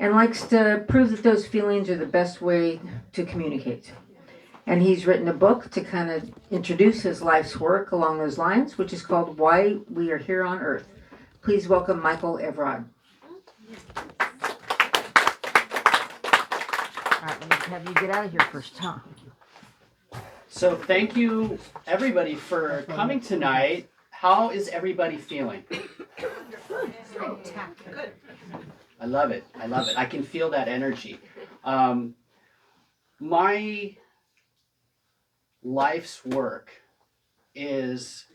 and likes to prove that those feelings are the best way to communicate. And he's written a book to kind of introduce his life's work along those lines, which is called Why We Are Here on Earth. Please welcome Michael Everard. All right, let me have you get out of here first, huh? So thank you, everybody, for coming tonight. How is everybody feeling? I love it. I love it. I can feel that energy. My life's work is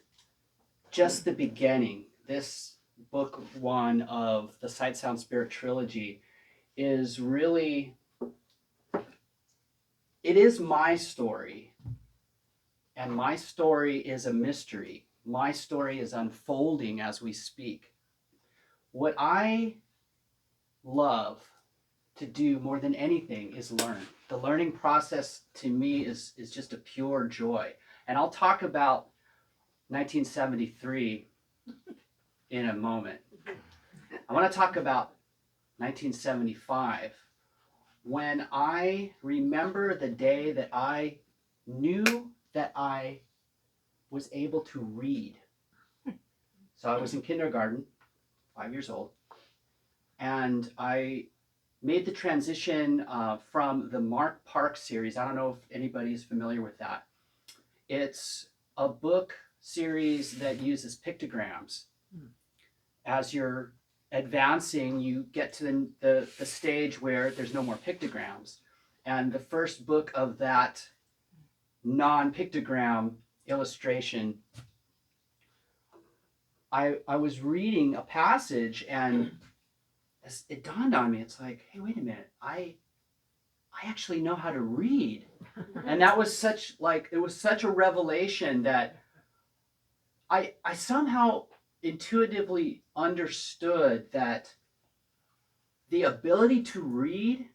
just the beginning. This book one of the Sight, Sound, Spirit trilogy is really, it is my story. And my story is a mystery. My story is unfolding as we speak. What I love to do more than anything is learn. The learning process to me is just a pure joy. And I'll talk about 1973 in a moment. I want to talk about 1975, when I remember the day that I knew that I was able to read. So I was in kindergarten, 5 years old, and I made the transition from the Mark Park series. I don't know if anybody is familiar with that. It's a book series that uses pictograms. As you're advancing, you get to the stage where there's no more pictograms. And the first book of that non-pictogram illustration, I was reading a passage and it dawned on me. It's like, hey, wait a minute. I actually know how to read. And that was it was such a revelation that I somehow intuitively understood that the ability to read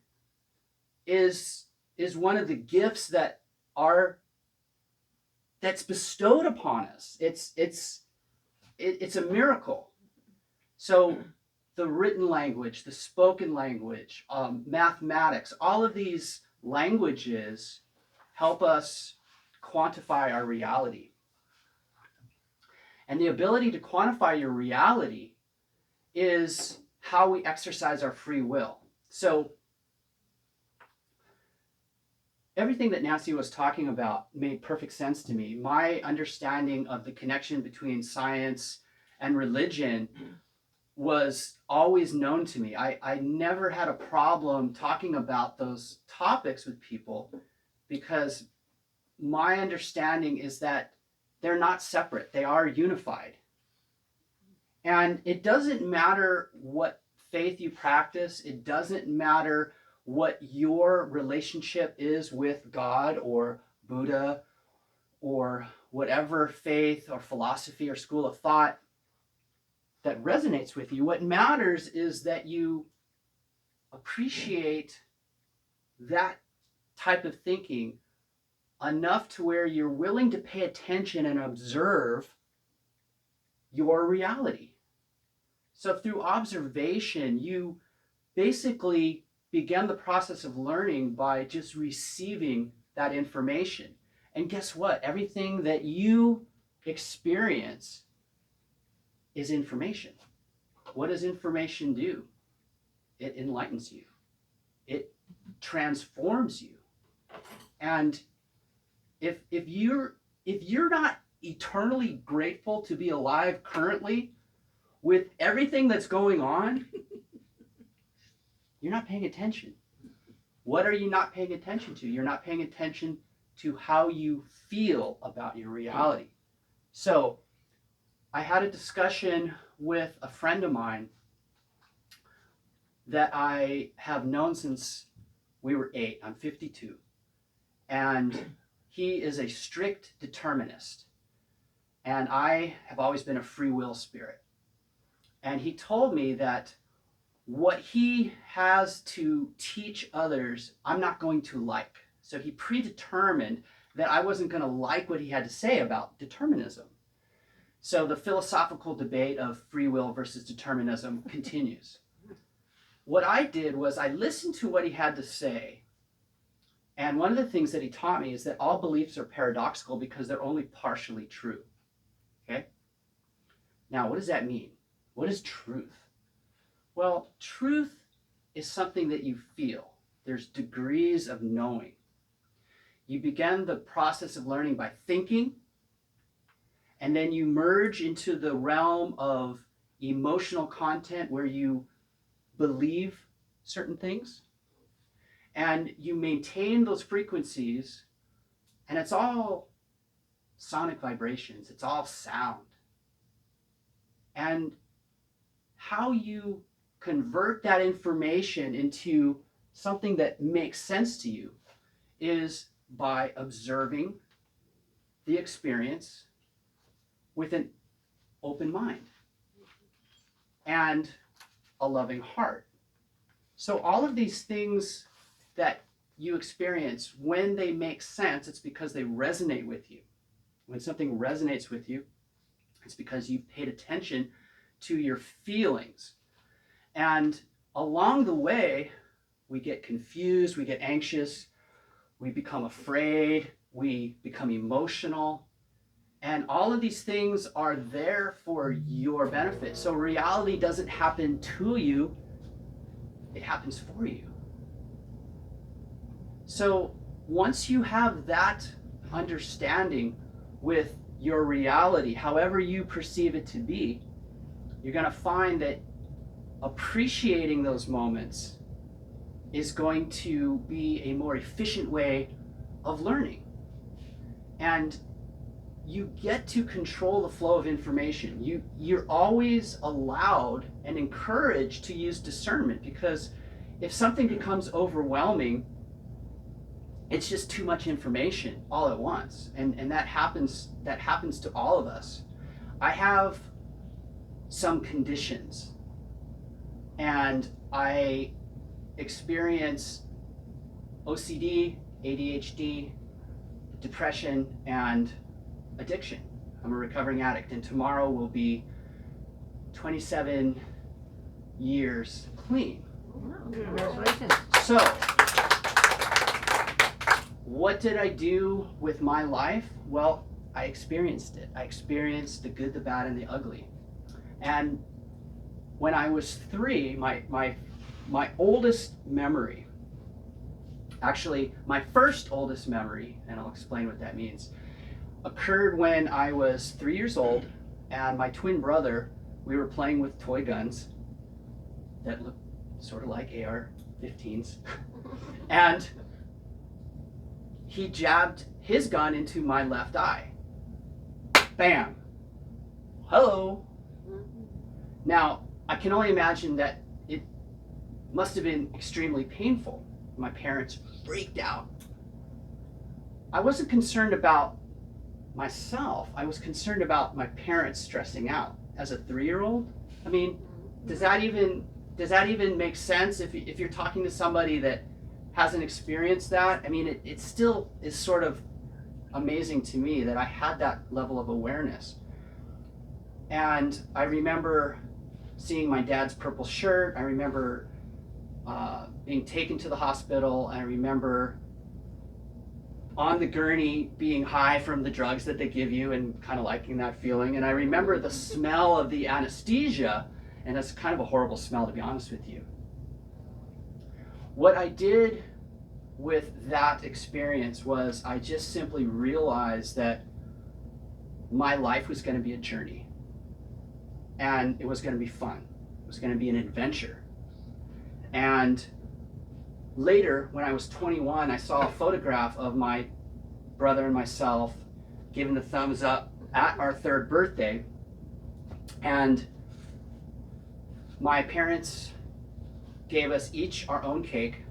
is one of the gifts that's bestowed upon us. It's a miracle. So the written language, the spoken language, mathematics, all of these languages help us quantify our reality. And the ability to quantify your reality is how we exercise our free will. So everything that Nancy was talking about made perfect sense to me. My understanding of the connection between science and religion was always known to me. I never had a problem talking about those topics with people because my understanding is that they're not separate. They are unified. And it doesn't matter what faith you practice. It doesn't matter what your relationship is with God or Buddha or whatever faith or philosophy or school of thought that resonates with you. What matters is that you appreciate that type of thinking enough to where you're willing to pay attention and observe your reality. So through observation, you basically began the process of learning by just receiving that information. And guess what? Everything that you experience is information. What does information do? It enlightens you. It transforms you. And if you're not eternally grateful to be alive currently with everything that's going on, you're not paying attention. What are you not paying attention to? You're not paying attention to how you feel about your reality. So I had a discussion with a friend of mine that I have known since we were 8. I'm 52. And he is a strict determinist. And I have always been a free will spirit. And he told me that what he has to teach others, I'm not going to like. So he predetermined that I wasn't going to like what he had to say about determinism. So the philosophical debate of free will versus determinism continues. what I did was I listened to what he had to say. And one of the things that he taught me is that all beliefs are paradoxical because they're only partially true. Okay? Now, what does that mean? What is truth? Well, truth is something that you feel. There's degrees of knowing. You begin the process of learning by thinking, and then you merge into the realm of emotional content where you believe certain things, and you maintain those frequencies, and it's all sonic vibrations, it's all sound. And how you convert that information into something that makes sense to you is by observing the experience with an open mind and a loving heart. So all of these things that you experience, when they make sense, it's because they resonate with you. When something resonates with you, it's because you've paid attention to your feelings. And along the way, we get confused, we get anxious, we become afraid, we become emotional. And all of these things are there for your benefit. So reality doesn't happen to you, it happens for you. So once you have that understanding with your reality, however you perceive it to be, you're going to find that appreciating those moments is going to be a more efficient way of learning. And you get to control the flow of information. You're always allowed and encouraged to use discernment, because if something becomes overwhelming, it's just too much information all at once. And that happens to all of us. I have some conditions, and I experience OCD, ADHD, depression, and addiction. I'm a recovering addict, and tomorrow will be 27 years clean. Congratulations. So, what did I do with my life? Well, I experienced it. I experienced the good, the bad, and the ugly. And when I was 3, my oldest memory, actually my first oldest memory, and I'll explain what that means, occurred when I was 3 years old, and my twin brother, we were playing with toy guns that looked sort of like AR-15s, and he jabbed his gun into my left eye. Bam! Hello! Now, I can only imagine that it must have been extremely painful. My parents freaked out. I wasn't concerned about myself. I was concerned about my parents stressing out. As a 3-year-old, I mean, does that even make sense if you're talking to somebody that hasn't experienced that? I mean, it still is sort of amazing to me that I had that level of awareness. And I remember seeing my dad's purple shirt. I remember being taken to the hospital. I remember on the gurney being high from the drugs that they give you and kind of liking that feeling. And I remember the smell of the anesthesia, and it's kind of a horrible smell, to be honest with you. What I did with that experience was I just simply realized that my life was going to be a journey, and it was going to be fun. It was going to be an adventure. And later, when I was 21, I saw a photograph of my brother and myself giving the thumbs up at our 3rd birthday. And my parents gave us each our own cake.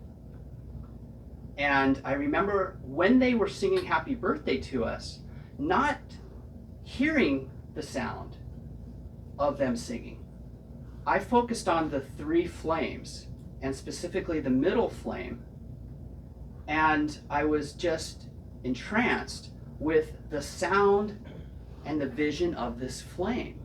And I remember when they were singing happy birthday to us, not hearing the sound of them singing. I focused on the 3 flames, and specifically the middle flame, and I was just entranced with the sound and the vision of this flame.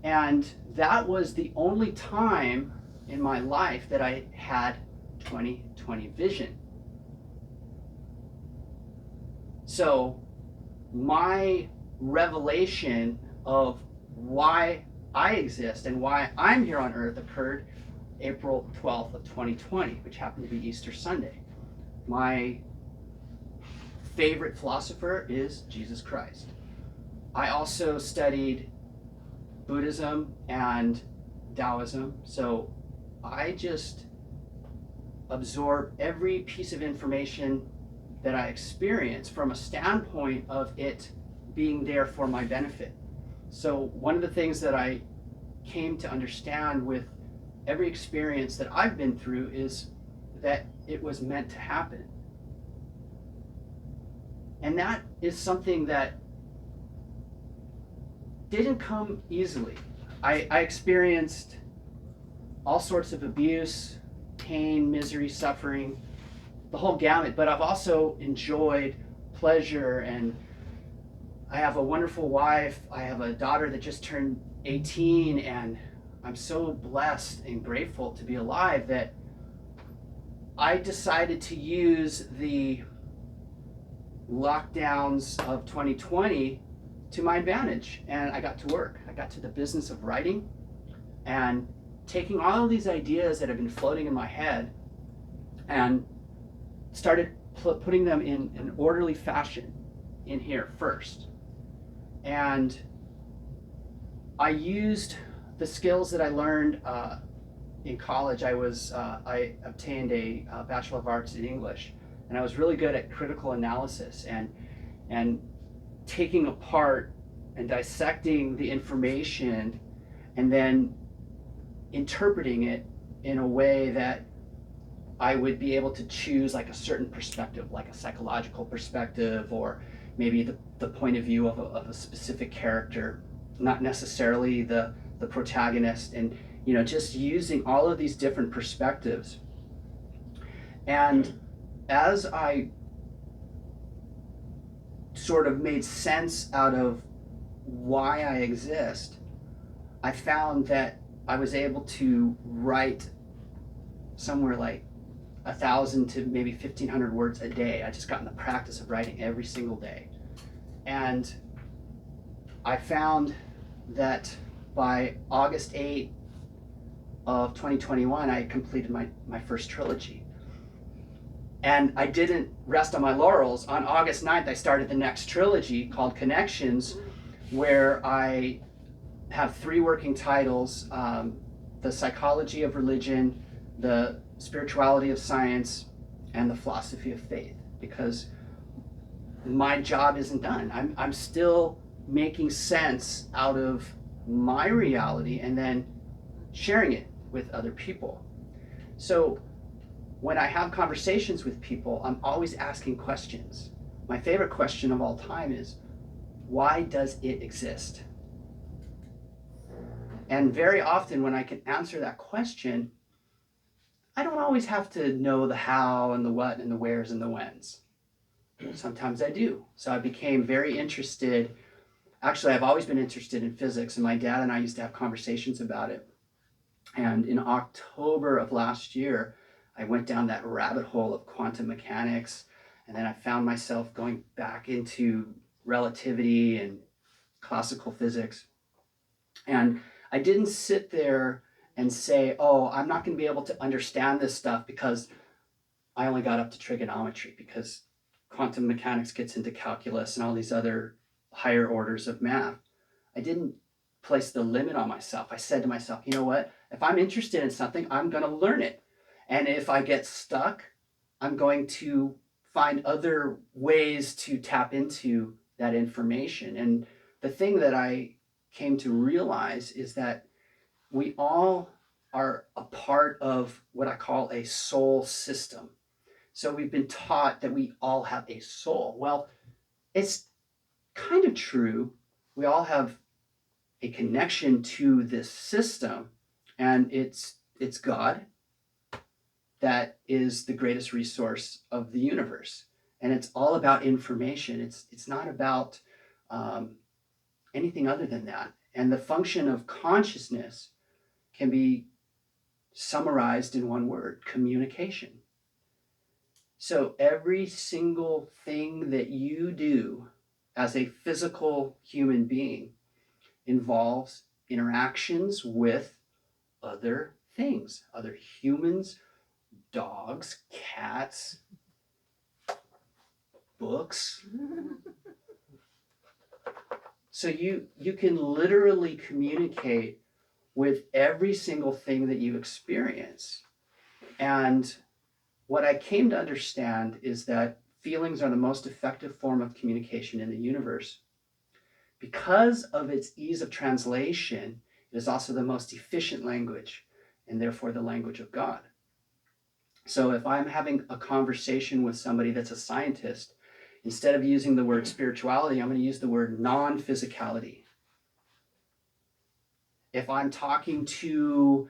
And that was the only time in my life that I had 20/20 vision. So my revelation of why I exist and why I'm here on earth occurred April 12th of 2020, which happened to be Easter Sunday. My favorite philosopher is Jesus Christ. I also studied Buddhism and Taoism, so I just absorb every piece of information that I experience from a standpoint of it being there for my benefit. So one of the things that I came to understand with every experience that I've been through is that it was meant to happen. And that is something that didn't come easily. I experienced all sorts of abuse, pain, misery, suffering, the whole gamut, but I've also enjoyed pleasure, and I have a wonderful wife. I have a daughter that just turned 18, and I'm so blessed and grateful to be alive that I decided to use the lockdowns of 2020 to my advantage, and I got to work. I got to the business of writing and taking all of these ideas that have been floating in my head and started putting them in an orderly fashion in here first. And I used the skills that I learned in college. I obtained a Bachelor of Arts in English, and I was really good at critical analysis and taking apart and dissecting the information and then interpreting it in a way that I would be able to choose like a certain perspective, like a psychological perspective, or maybe the point of view of a specific character, not necessarily the protagonist, and just using all of these different perspectives. And as I sort of made sense out of why I exist, I found that I was able to write somewhere like 1,000 to maybe 1,500 words a day. I just got in the practice of writing every single day. And I found that by August 8th of 2021, I completed my first trilogy. And I didn't rest on my laurels. On August 9th, I started the next trilogy called Connections, where I have 3 working titles: The Psychology of Religion, The Spirituality of Science, and The Philosophy of Faith. Because my job isn't done. I'm still making sense out of my reality and then sharing it with other people. So when I have conversations with people, I'm always asking questions. My favorite question of all time is, why does it exist? And very often when I can answer that question, I don't always have to know the how and the what and the wheres and the whens. Sometimes I do. So I became very interested. Actually, I've always been interested in physics, and my dad and I used to have conversations about it. And in October of last year, I went down that rabbit hole of quantum mechanics, and then I found myself going back into relativity and classical physics. And I didn't sit there and say, oh, I'm not going to be able to understand this stuff because I only got up to trigonometry, because quantum mechanics gets into calculus and all these other higher orders of math. I didn't place the limit on myself. I said to myself, you know what? If I'm interested in something, I'm going to learn it. And if I get stuck, I'm going to find other ways to tap into that information. And the thing that I came to realize is that we all are a part of what I call a soul system. So we've been taught that we all have a soul. Well, it's kind of true. We all have a connection to this system, and it's God that is the greatest resource of the universe. And it's all about information. It's not about anything other than that. And the function of consciousness can be summarized in one word: communication. So every single thing that you do as a physical human being involves interactions with other things, other humans, dogs, cats, books. So you can literally communicate with every single thing that you experience. And what I came to understand is that feelings are the most effective form of communication in the universe. Because of its ease of translation, it is also the most efficient language, and therefore the language of God. So if I'm having a conversation with somebody that's a scientist, instead of using the word spirituality, I'm going to use the word non-physicality. If I'm talking to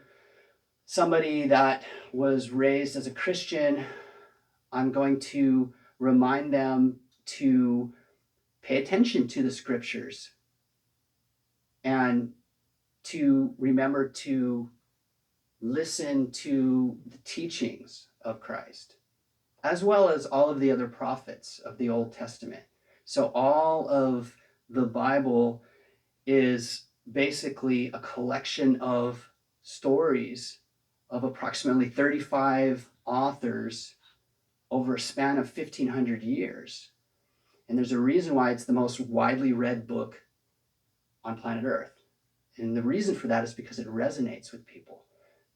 somebody that was raised as a Christian, I'm going to remind them to pay attention to the scriptures and to remember to listen to the teachings of Christ, as well as all of the other prophets of the Old Testament. So all of the Bible is basically a collection of stories of approximately 35 authors over a span of 1,500 years. And there's a reason why it's the most widely read book on planet Earth. And the reason for that is because it resonates with people.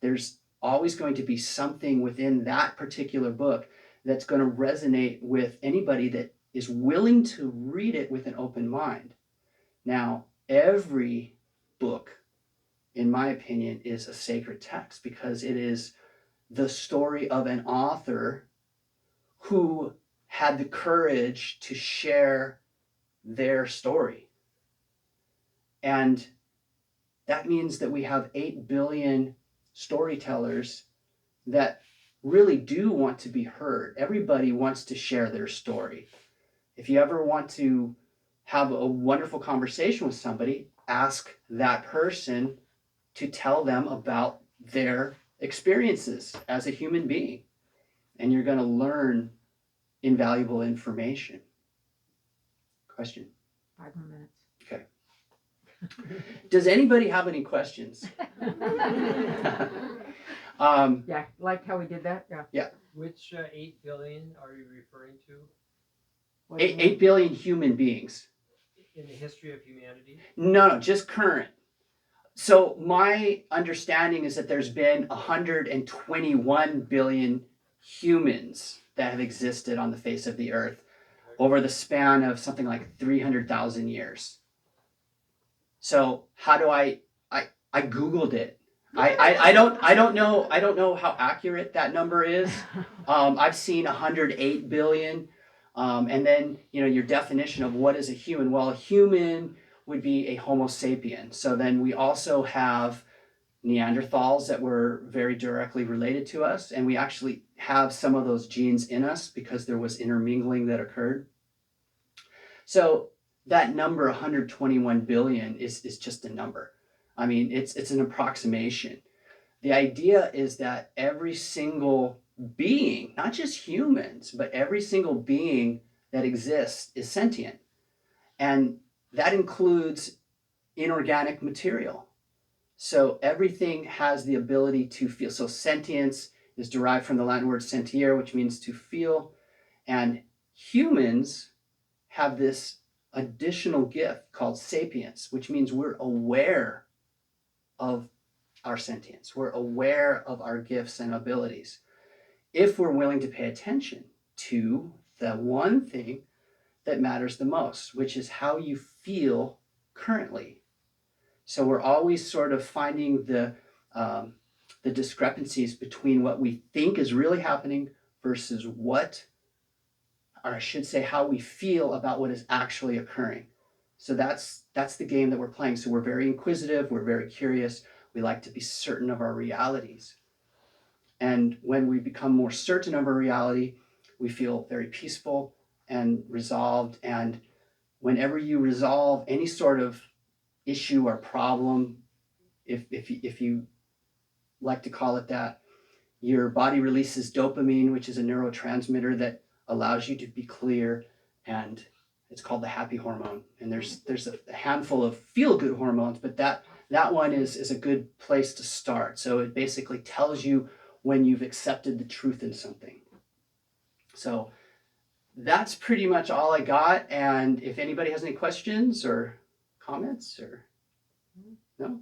There's always going to be something within that particular book that's going to resonate with anybody that is willing to read it with an open mind. Now, every book, in my opinion, is a sacred text because it is the story of an author who had the courage to share their story. And that means that we have 8 billion storytellers that really do want to be heard. Everybody wants to share their story. If you ever want to have a wonderful conversation with somebody, ask that person to tell them about their experiences as a human being. And you're going to learn invaluable information. Question? 5 more minutes. Okay. Does anybody have any questions? Yeah, like how we did that. Yeah. Which 8 billion are you referring to What do you 8 billion human beings. in the history of humanity? No, just current. So my understanding is that there's been 121 billion humans that have existed on the face of the earth over the span of something like 300,000 years. So how do I Googled it. I don't know how accurate that number is. I've seen 108 billion. And then, your definition of what is a human. Well, a human would be a Homo sapien. So then we also have Neanderthals that were very directly related to us. And we actually have some of those genes in us because there was intermingling that occurred. So that number, 121 billion, is just a number. I mean, it's an approximation. The idea is that every single being, not just humans, but every single being that exists is sentient. And that includes inorganic material. So everything has the ability to feel. So sentience is derived from the Latin word sentire, which means to feel. And humans have this additional gift called sapience, which means we're aware of our sentience. We're aware of our gifts and abilities if we're willing to pay attention to the one thing that matters the most, which is how you feel currently. So we're always sort of finding the discrepancies between what we think is really happening versus what, or I should say, how we feel about what is actually occurring. So that's the game that we're playing. So we're very inquisitive, we're very curious, we like to be certain of our realities. And when we become more certain of our reality, we feel very peaceful and resolved. And whenever you resolve any sort of issue or problem, if you like to call it that. Your body releases dopamine, which is a neurotransmitter that allows you to be clear, and it's called the happy hormone. And there's a handful of feel-good hormones, but that one is a good place to start. So it basically tells you when you've accepted the truth in something. So that's pretty much all I got. And if anybody has any questions or comments or no?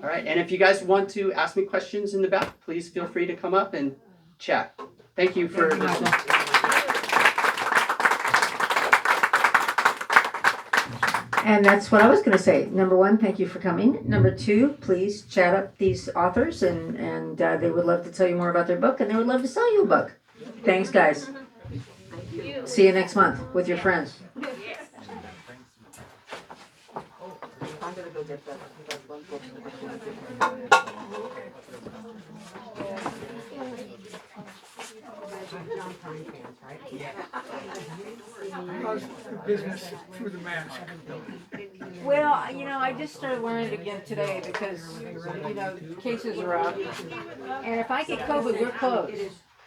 All right. And if you guys want to ask me questions in the back, please feel free to come up and chat. Thank you for listening. And that's what I was going to say. Number one, thank you for coming. Number two, please chat up these authors, and they would love to tell you more about their book, and they would love to sell you a book. Thanks, guys. See you next month with your friends. I'm gonna go get that one book. How's the business through the mask? Well, I just started learning it again today because, cases are up. And if I get COVID, we're closed.